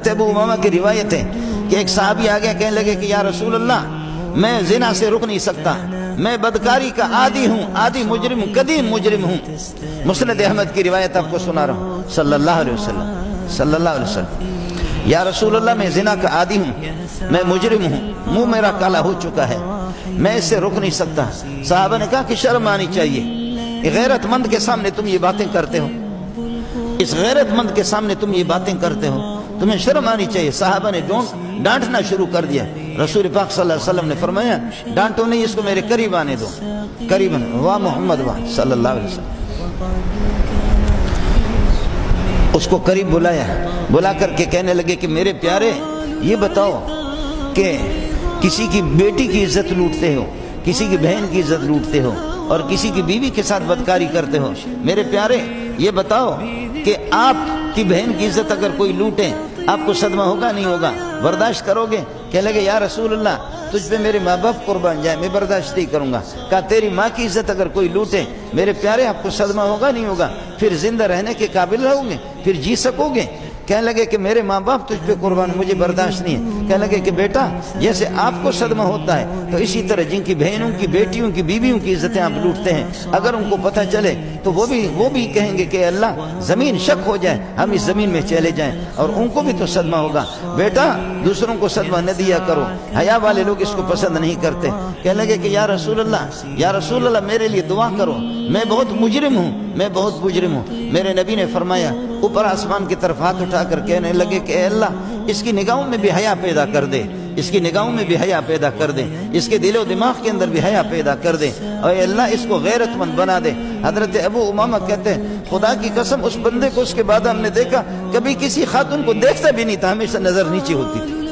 ابو امامہ کی روایت ہے کہ ایک صحابی آگے کہنے لگے کہ یا رسول اللہ میں زنا سے رک نہیں سکتا، میں بدکاری کا عادی ہوں، عادی مجرم ہوں، قدیم مجرم ہوں۔ مسند احمد کی روایت آپ کو سنا رہا ہوں، صلی اللہ علیہ وسلم، یا رسول اللہ میں زنا کا عادی ہوں، میں مجرم ہوں، منہ میرا کالا ہو چکا ہے، میں اس سے رک نہیں سکتا۔ صحابہ نے کہا کہ شرم آنی چاہیے، غیرت مند کے سامنے تم یہ باتیں کرتے ہو، اس غیرت مند کے سامنے تم یہ باتیں کرتے ہو، تمہیں شرم آنی چاہیے۔ صحابہ نے ڈانٹنا شروع کر دیا۔ رسول پاک صلی اللہ علیہ وسلم نے فرمایا ڈانٹو نہیں، اس کو میرے قریب آنے دو، قریب واہ محمد واہ صلی اللہ علیہ وسلم۔ اس کو قریب بلایا، بلا کر کے کہنے لگے کہ میرے پیارے یہ بتاؤ کہ کسی کی بیٹی کی عزت لوٹتے ہو، کسی کی بہن کی عزت لوٹتے ہو اور کسی کی بیوی کے ساتھ بدکاری کرتے ہو، میرے پیارے یہ بتاؤ کہ آپ کی بہن کی عزت اگر کوئی لوٹے آپ کو صدمہ ہوگا نہیں ہوگا، برداشت کرو گے؟ کہنے لگے یا رسول اللہ تجھ پہ میرے ماں باپ قربان جائے، میں برداشت نہیں کروں گا۔ کہا تیری ماں کی عزت اگر کوئی لوٹے میرے پیارے آپ کو صدمہ ہوگا نہیں ہوگا، پھر زندہ رہنے کے قابل رہو گے، پھر جی سکو گے؟ کہنے لگے کہ میرے ماں باپ تجھ پہ قربان، مجھے برداشت نہیں ہے۔ کہنے لگے کہ بیٹا جیسے آپ کو صدمہ ہوتا ہے تو اسی طرح جن کی بہنوں کی بیٹیوں کی بیویوں کی عزتیں آپ لوٹتے ہیں، اگر ان کو پتہ چلے تو وہ بھی کہیں گے کہ اللہ زمین شک ہو جائے، ہم اس زمین میں چلے جائیں، اور ان کو بھی تو صدمہ ہوگا۔ بیٹا دوسروں کو صدمہ نہ دیا کرو، حیا والے لوگ اس کو پسند نہیں کرتے۔ کہنے لگے کہ یا رسول اللہ میرے لیے دعا کرو، میں بہت مجرم ہوں، میں بہت مجرم ہوں۔ میرے نبی نے فرمایا اوپر آسمان کی طرف ہاتھ اٹھا کر کہنے لگے کہ اے اللہ اس کی نگاہوں میں بھی حیا پیدا کر دے، اس کی نگاہوں میں بھی حیا پیدا کر دے، اس کے دل و دماغ کے اندر بھی حیا پیدا کر دے، اور اے اللہ اس کو غیرت مند بنا دے۔ حضرت ابو امامہ کہتے ہیں خدا کی قسم اس بندے کو اس کے بعد ہم نے دیکھا کبھی کسی خاتون کو دیکھتا بھی نہیں تھا، ہمیشہ نظر نیچے ہوتی تھی۔